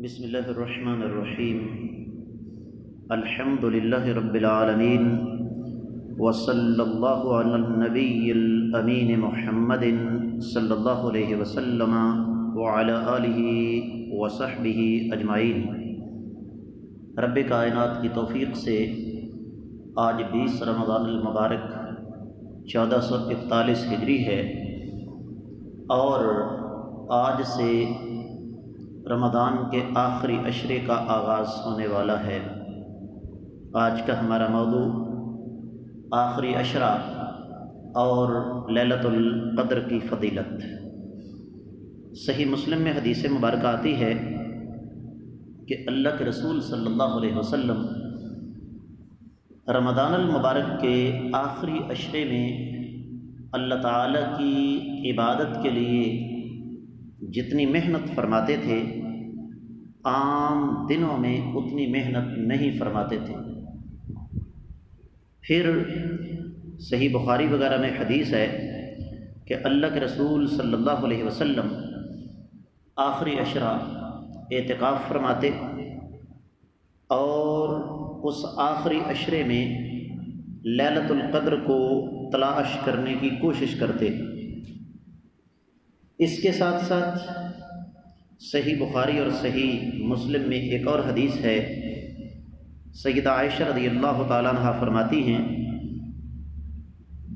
بسم اللہ الرحمن الرحیم الحمد للہ رب العالمین وصلی اللہ علی النبی الامین محمد صلی اللہ علیہ وسلم وعلی آلہ وصحبہ اجمعین۔ رب کائنات کی توفیق سے آج 20 رمضان المبارک 1441 ہجری ہے اور آج سے رمضان کے آخری عشرے کا آغاز ہونے والا ہے۔ آج کا ہمارا موضوع آخری عشرہ اور لیلۃ القدر کی فضیلت۔ صحیح مسلم میں حدیث مبارکہ آتی ہے کہ اللہ کے رسول صلی اللہ علیہ وسلم رمضان المبارک کے آخری عشرے میں اللہ تعالیٰ کی عبادت کے لیے جتنی محنت فرماتے تھے عام دنوں میں اتنی محنت نہیں فرماتے تھے۔ پھر صحیح بخاری وغیرہ میں حدیث ہے کہ اللہ کے رسول صلی اللہ علیہ وسلم آخری عشرہ اعتکاف فرماتے اور اس آخری عشرے میں لیلۃ القدر کو تلاش کرنے کی کوشش کرتے۔ اس کے ساتھ ساتھ صحیح بخاری اور صحیح مسلم میں ایک اور حدیث ہے، سیدہ عائشہ رضی اللہ تعالیٰ عنہ فرماتی ہیں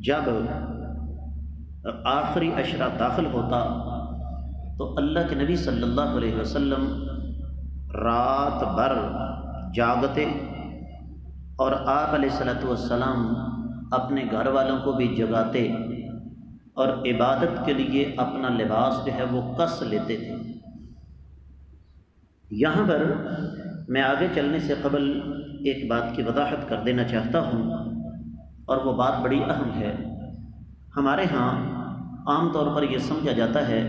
جب آخری عشرہ داخل ہوتا تو اللہ کے نبی صلی اللہ علیہ وسلم رات بھر جاگتے اور آپ علیہ الصلوۃ والسلام اپنے گھر والوں کو بھی جگاتے اور عبادت کے لیے اپنا لباس جو ہے وہ کس لیتے تھے۔ یہاں پر میں آگے چلنے سے قبل ایک بات کی وضاحت کر دینا چاہتا ہوں اور وہ بات بڑی اہم ہے۔ ہمارے ہاں عام طور پر یہ سمجھا جاتا ہے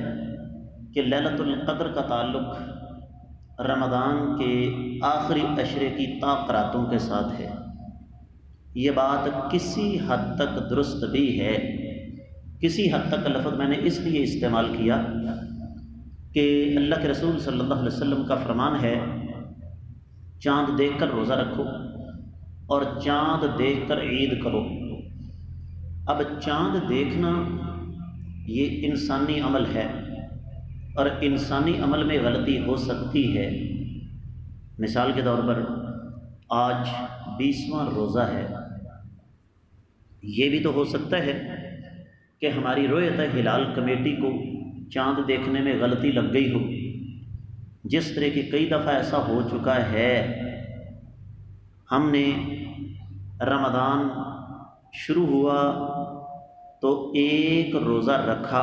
کہ لیلۃ القدر کا تعلق رمضان کے آخری عشرے کی طاق راتوں کے ساتھ ہے۔ یہ بات کسی حد تک درست بھی ہے۔ کسی حد تک کا لفظ میں نے اس لیے استعمال کیا کہ اللہ کے رسول صلی اللہ علیہ وسلم کا فرمان ہے چاند دیکھ کر روزہ رکھو اور چاند دیکھ کر عید کرو۔ اب چاند دیکھنا یہ انسانی عمل ہے اور انسانی عمل میں غلطی ہو سکتی ہے۔ مثال کے طور پر آج 20واں روزہ ہے، یہ بھی تو ہو سکتا ہے کہ ہماری رؤیت ہلال کمیٹی کو چاند دیکھنے میں غلطی لگ گئی ہو، جس طرح کہ کئی دفعہ ایسا ہو چکا ہے۔ ہم نے رمضان شروع ہوا تو ایک روزہ رکھا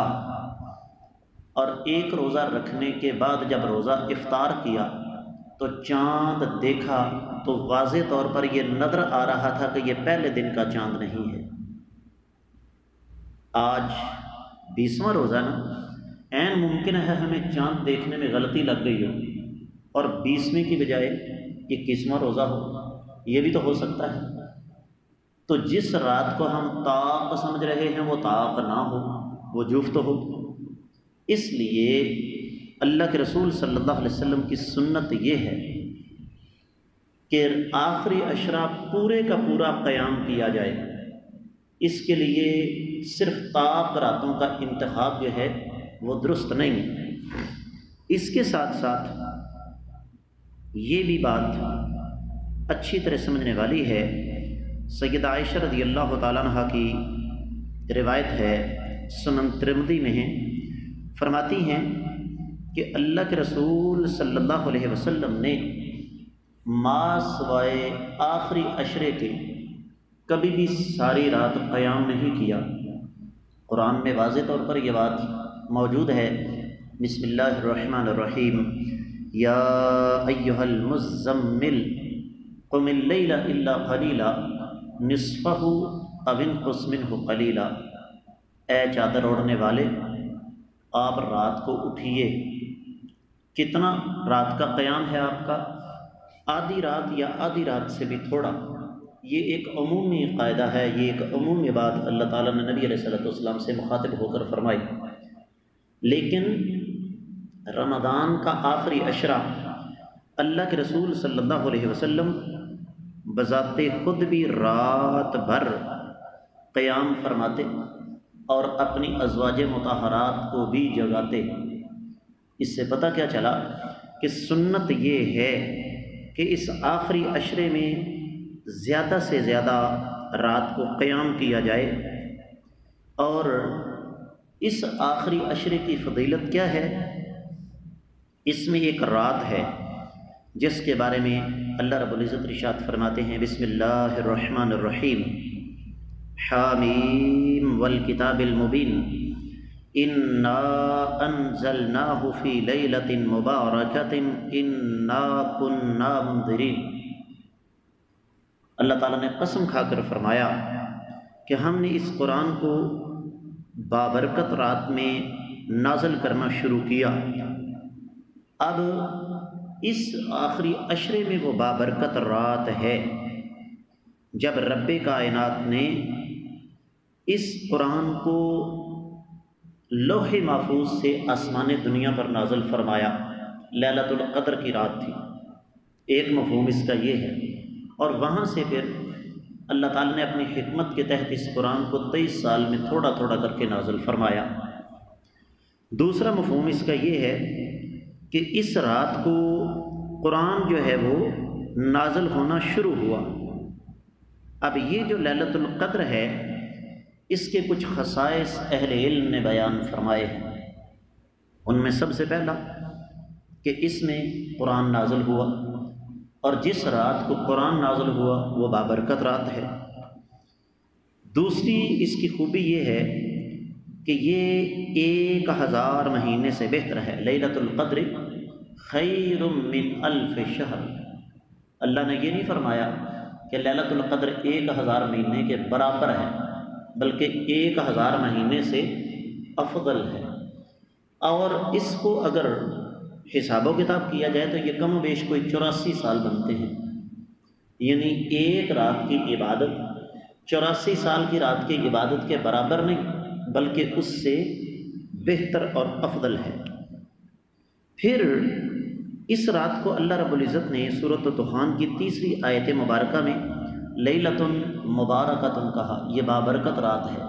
اور ایک روزہ رکھنے کے بعد جب روزہ افطار کیا تو چاند دیکھا تو واضح طور پر یہ نظر آ رہا تھا کہ یہ پہلے دن کا چاند نہیں ہے۔ آج 20واں روزہ نا، عین ممکن ہے ہمیں چاند دیکھنے میں غلطی لگ گئی ہو اور 20ویں کی بجائے 21واں روزہ ہو، یہ بھی تو ہو سکتا ہے۔ تو جس رات کو ہم طاق سمجھ رہے ہیں وہ طاق نہ ہو، وہ جفت ہو۔ اس لیے اللہ کے رسول صلی اللہ علیہ وسلم کی سنت یہ ہے کہ آخری عشرہ پورے کا پورا قیام کیا جائے۔ اس کے لیے صرف طاق راتوں کا انتخاب جو ہے وہ درست نہیں ہے۔ اس کے ساتھ ساتھ یہ بھی بات اچھی طرح سمجھنے والی ہے، سیدہ عائشہ رضی اللہ تعالیٰ عنہ کی روایت ہے، سنن ترمذی میں ہے، فرماتی ہیں کہ اللہ کے رسول صلی اللہ علیہ وسلم نے ما سوائے آخری عشرے کے کبھی بھی ساری رات قیام نہیں کیا۔ قرآن میں واضح طور پر یہ بات موجود ہے، بسم اللہ الرحمن الرحیم، یا ایہا المزمل قم اللیل الا قلیلا نصفہ او انقص منہ قلیلا۔ اے چادر اوڑھنے والے، آپ رات کو اٹھیے۔ کتنا رات کا قیام ہے آپ کا؟ آدھی رات یا آدھی رات سے بھی تھوڑا۔ یہ ایک عمومی قاعدہ ہے، یہ ایک عمومی بات اللہ تعالیٰ نے نبی علیہ الصلوۃ والسلام سے مخاطب ہو کر فرمائی۔ لیکن رمضان کا آخری عشرہ اللہ کے رسول صلی اللہ علیہ وسلم بذات خود بھی رات بھر قیام فرماتے اور اپنی ازواج مطہرات کو بھی جگاتے۔ اس سے پتہ کیا چلا کہ سنت یہ ہے کہ اس آخری عشرے میں زیادہ سے زیادہ رات کو قیام کیا جائے۔ اور اس آخری عشرے کی فضیلت کیا ہے؟ اس میں ایک رات ہے جس کے بارے میں اللہ رب العزت ارشاد فرماتے ہیں، بسم اللہ الرحمن الرحیم، حامیم والکتاب المبین، انا انزلناہ فی لیلۃ مبارکۃ انا کنا منذرین۔ اللہ تعالیٰ نے قسم کھا کر فرمایا کہ ہم نے اس قرآن کو بابرکت رات میں نازل کرنا شروع کیا۔ اب اس آخری عشرے میں وہ بابرکت رات ہے جب رب کائنات نے اس قرآن کو لوح محفوظ سے آسمان دنیا پر نازل فرمایا۔ لیلۃ القدر کی رات تھی، ایک مفہوم اس کا یہ ہے۔ اور وہاں سے پھر اللہ تعالیٰ نے اپنی حکمت کے تحت اس قرآن کو 23 سال میں تھوڑا تھوڑا کر کے نازل فرمایا۔ دوسرا مفہوم اس کا یہ ہے کہ اس رات کو قرآن جو ہے وہ نازل ہونا شروع ہوا۔ اب یہ جو لیلۃ القدر ہے اس کے کچھ خصائص اہل علم نے بیان فرمائے ہیں۔ ان میں سب سے پہلا کہ اس میں قرآن نازل ہوا، اور جس رات کو قرآن نازل ہوا وہ بابرکت رات ہے۔ دوسری اس کی خوبی یہ ہے کہ یہ 1000 مہینے سے بہتر ہے۔ لیلۃ القدر خیر من الف شہر۔ اللہ نے یہ نہیں فرمایا کہ لیلۃ القدر 1000 مہینے کے برابر ہے، بلکہ 1000 مہینے سے افضل ہے۔ اور اس کو اگر حساب و کتاب کیا جائے تو یہ کم و بیش کوئی 84 سال بنتے ہیں، یعنی ایک رات کی عبادت 84 سال کی رات کی عبادت کے برابر نہیں بلکہ اس سے بہتر اور افضل ہے۔ پھر اس رات کو اللہ رب العزت نے سورۃ دخان کی 3 آیت مبارکہ میں لیلۃ مبارکۃ کہا، یہ بابرکت رات ہے۔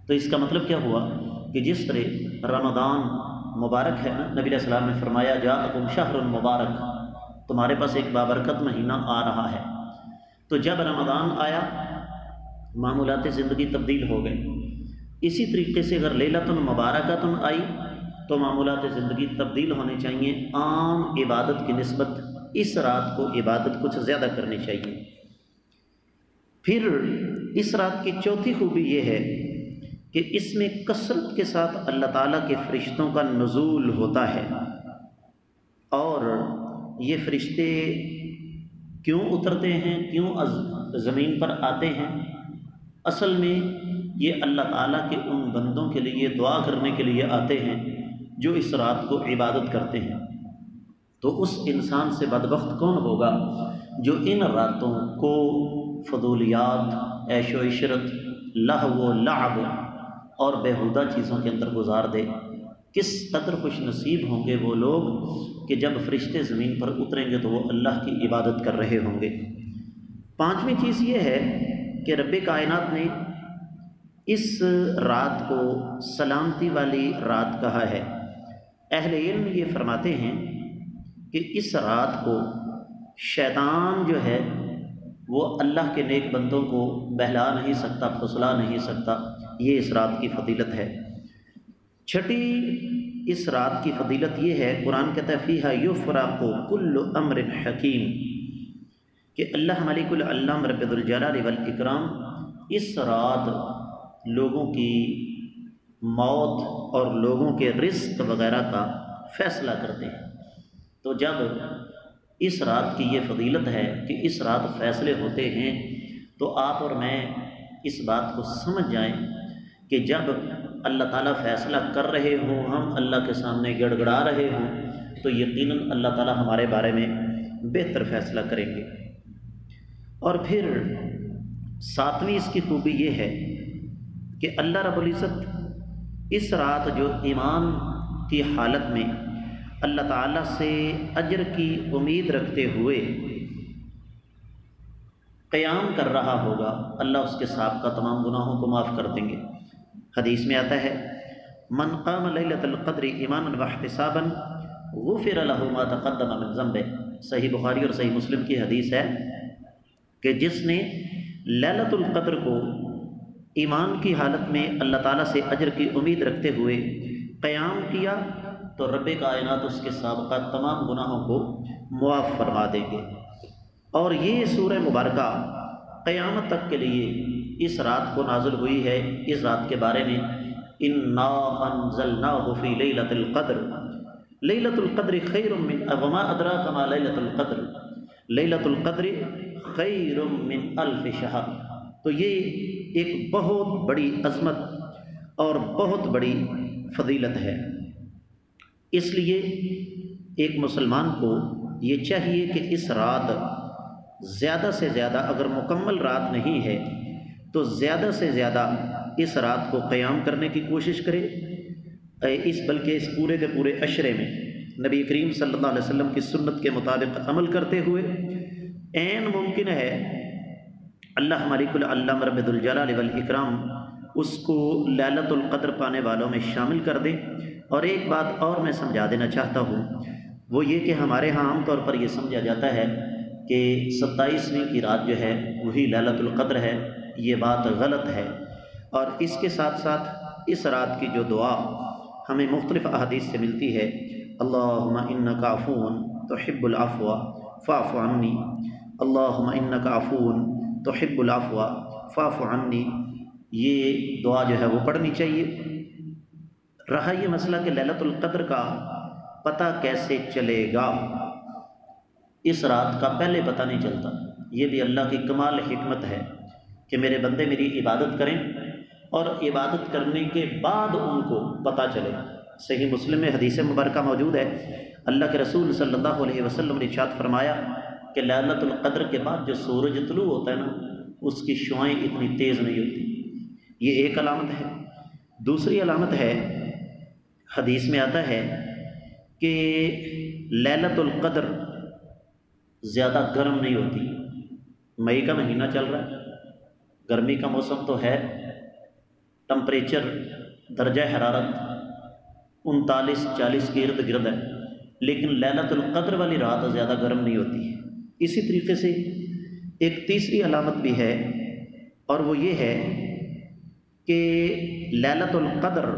تو اس کا مطلب کیا ہوا کہ جس طرح رمضان مبارک ہے نا، نبی علیہ السلام نے فرمایا جاءکم شہر مبارک، تمہارے پاس ایک بابرکت مہینہ آ رہا ہے۔ تو جب رمضان آیا معمولات زندگی تبدیل ہو گئے، اسی طریقے سے اگر لیلۃ مبارکۃ آئی تو معمولات زندگی تبدیل ہونے چاہیے۔ عام عبادت کی نسبت اس رات کو عبادت کچھ زیادہ کرنی چاہیے۔ پھر اس رات کی چوتھی خوبی یہ ہے کہ اس میں کثرت کے ساتھ اللہ تعالیٰ کے فرشتوں کا نزول ہوتا ہے۔ اور یہ فرشتے کیوں اترتے ہیں، کیوں زمین پر آتے ہیں؟ اصل میں یہ اللہ تعالیٰ کے ان بندوں کے لیے دعا کرنے کے لیے آتے ہیں جو اس رات کو عبادت کرتے ہیں۔ تو اس انسان سے بدبخت کون ہوگا جو ان راتوں کو فضولیات، عیش و عشرت، لہو و لعب اور بیہودہ چیزوں کے اندر گزار دے۔ کس قدر خوش نصیب ہوں گے وہ لوگ کہ جب فرشتے زمین پر اتریں گے تو وہ اللہ کی عبادت کر رہے ہوں گے۔ پانچویں چیز یہ ہے کہ رب کائنات نے اس رات کو سلامتی والی رات کہا ہے۔ اہل علم یہ فرماتے ہیں کہ اس رات کو شیطان جو ہے وہ اللہ کے نیک بندوں کو بہلا نہیں سکتا، پھسلا نہیں سکتا۔ یہ اس رات کی فضیلت ہے۔ چھٹی اس رات کی فضیلت یہ ہے، قرآن کہتا ہے فیہا یفرق کل امر حکیم، کہ اللہ ملک العلام رب الجلال والاکرام اس رات لوگوں کی موت اور لوگوں کے رزق وغیرہ کا فیصلہ کرتے ہیں۔ تو جب اس رات کی یہ فضیلت ہے کہ اس رات فیصلے ہوتے ہیں تو آپ اور میں اس بات کو سمجھ جائیں کہ جب اللہ تعالیٰ فیصلہ کر رہے ہوں، ہم اللہ کے سامنے گڑ گڑا رہے ہوں، تو یقیناً اللہ تعالیٰ ہمارے بارے میں بہتر فیصلہ کریں گے۔ اور پھر ساتویں اس کی خوبی یہ ہے کہ اللہ رب العزت اس رات جو ایمان کی حالت میں اللہ تعالیٰ سے اجر کی امید رکھتے ہوئے قیام کر رہا ہوگا، اللہ اس کے سابقہ تمام گناہوں کو معاف کر دیں گے۔ حدیث میں آتا ہے من قام لیلۃ القدر ایمانا واحتسابا غفر له ما تقدم من ذنبه، صحیح بخاری اور صحیح مسلم کی حدیث ہے کہ جس نے لیلۃ القدر کو ایمان کی حالت میں اللہ تعالیٰ سے اجر کی امید رکھتے ہوئے قیام کیا تو رب کائنات اس کے سابقہ تمام گناہوں کو معاف فرما دیں گے۔ اور یہ سورہ مبارکہ قیامت تک کے لیے اس رات کو نازل ہوئی ہے۔ اس رات کے بارے میں انا انزلناہ فی لیلۃ القدر، لیلۃ القدر خیر من وما ادراک ما لیلۃ القدر، لیلۃ القدر خیر من الف شہر۔ تو یہ ایک بہت بڑی عظمت اور بہت بڑی فضیلت ہے۔ اس لیے ایک مسلمان کو یہ چاہیے کہ اس رات زیادہ سے زیادہ، اگر مکمل رات نہیں ہے تو زیادہ سے زیادہ اس رات کو قیام کرنے کی کوشش کرے، بلکہ اس پورے کے پورے عشرے میں نبی کریم صلی اللہ علیہ وسلم کی سنت کے مطابق عمل کرتے ہوئے عین ممکن ہے اللہ مالک العلم رب الجلال والاکرام اس کو لیلۃ القدر پانے والوں میں شامل کر دیں۔ اور ایک بات اور میں سمجھا دینا چاہتا ہوں، وہ یہ کہ ہمارے ہاں عام طور پر یہ سمجھا جاتا ہے کہ 27ویں کی رات جو ہے وہی لیلۃ القدر ہے۔ یہ بات غلط ہے، اور اس کے ساتھ ساتھ اس رات کی جو دعا ہمیں مختلف احادیث سے ملتی ہے، اللہم انک عفو تحب العفو فاعف عنی، اللہم انک عفو تحب العفو فاعف عنی، یہ دعا جو ہے وہ پڑھنی چاہیے۔ رہا یہ مسئلہ کہ لیلۃ القدر کا پتہ کیسے چلے گا، اس رات کا پہلے پتہ نہیں چلتا۔ یہ بھی اللہ کی کمال حکمت ہے کہ میرے بندے میری عبادت کریں اور عبادت کرنے کے بعد ان کو پتہ چلے۔ صحیح مسلم میں حدیث مبارکہ موجود ہے، اللہ کے رسول صلی اللہ علیہ وسلم نے ارشاد فرمایا کہ لیلۃ القدر کے بعد جو سورج طلوع ہوتا ہے نا، اس کی شعاعیں اتنی تیز نہیں ہوتی۔ یہ ایک علامت ہے۔ دوسری علامت ہے، حدیث میں آتا ہے کہ لیلۃ القدر زیادہ گرم نہیں ہوتی۔ مئی کا مہینہ چل رہا ہے، گرمی کا موسم تو ہے، ٹمپریچر درجہ حرارت 39-40 کے ارد گرد ہے، لیکن لیلۃ القدر والی رات زیادہ گرم نہیں ہوتی ہے۔ اسی طریقے سے ایک تیسری علامت بھی ہے، اور وہ یہ ہے کہ لیلۃ القدر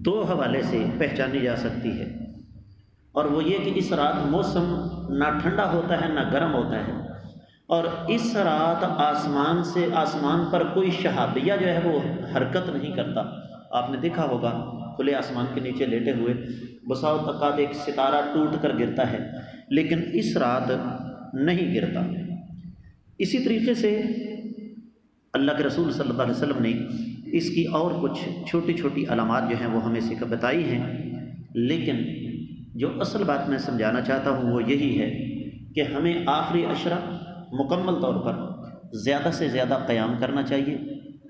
دو حوالے سے پہچانی جا سکتی ہے، اور وہ یہ کہ اس رات موسم نہ ٹھنڈا ہوتا ہے نہ گرم ہوتا ہے، اور اس رات آسمان پر کوئی شہابیہ جو ہے وہ حرکت نہیں کرتا۔ آپ نے دیکھا ہوگا کھلے آسمان کے نیچے لیٹے ہوئے بسا اوقات ایک ستارہ ٹوٹ کر گرتا ہے، لیکن اس رات نہیں گرتا۔ اسی طریقے سے اللہ کے رسول صلی اللہ علیہ وسلم نے اس کی اور کچھ چھوٹی چھوٹی علامات جو ہیں وہ ہمیں بتائی ہیں، لیکن جو اصل بات میں سمجھانا چاہتا ہوں وہ یہی ہے کہ ہمیں آخری عشرہ مکمل طور پر زیادہ سے زیادہ قیام کرنا چاہیے،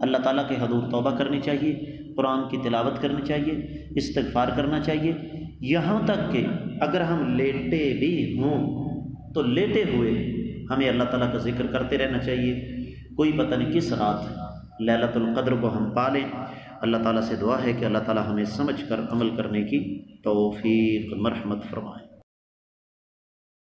اللہ تعالیٰ کے حضور توبہ کرنی چاہیے، قرآن کی تلاوت کرنی چاہیے، استغفار کرنا چاہیے، یہاں تک کہ اگر ہم لیٹے بھی ہوں تو لیٹے ہوئے ہمیں اللہ تعالیٰ کا ذکر کرتے رہنا چاہیے۔ کوئی پتہ نہیں کس رات لیلۃ القدر کو ہم پالیں۔ اللہ تعالیٰ سے دعا ہے کہ اللہ تعالیٰ ہمیں سمجھ کر عمل کرنے کی توفیق مرحمت فرمائے۔